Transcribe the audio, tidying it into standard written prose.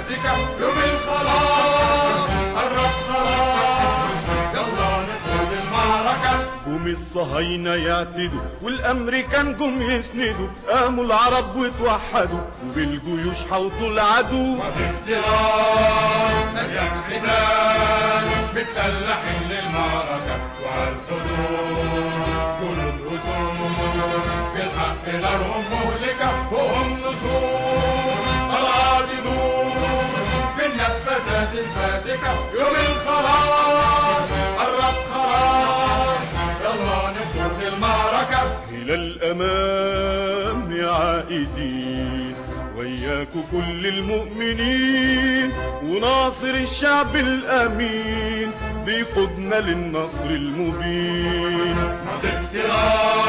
فاتك يوم الخلاص قرب خلاص يلا ندخل المعركة. قوم الصهاينة يعتدوا والأمريكان قوم يسندوا، قاموا العرب وتوحدوا وبالجيوش حوطوا العدو. وفي احترام مليان حداد متسلحين للمعركة وعالحدود جنود أسود بالحق نارهم مهلكة وهم نسور طلعت نور بالنفاثات الفاتكة يوم الخلاص قرب خلاص يلا ندخل المعركة. إلى الأمام يا عائدين وياكوا كل المؤمنين، وناصر الشعب الأمين بيقودنا للنصر المبين. باحترام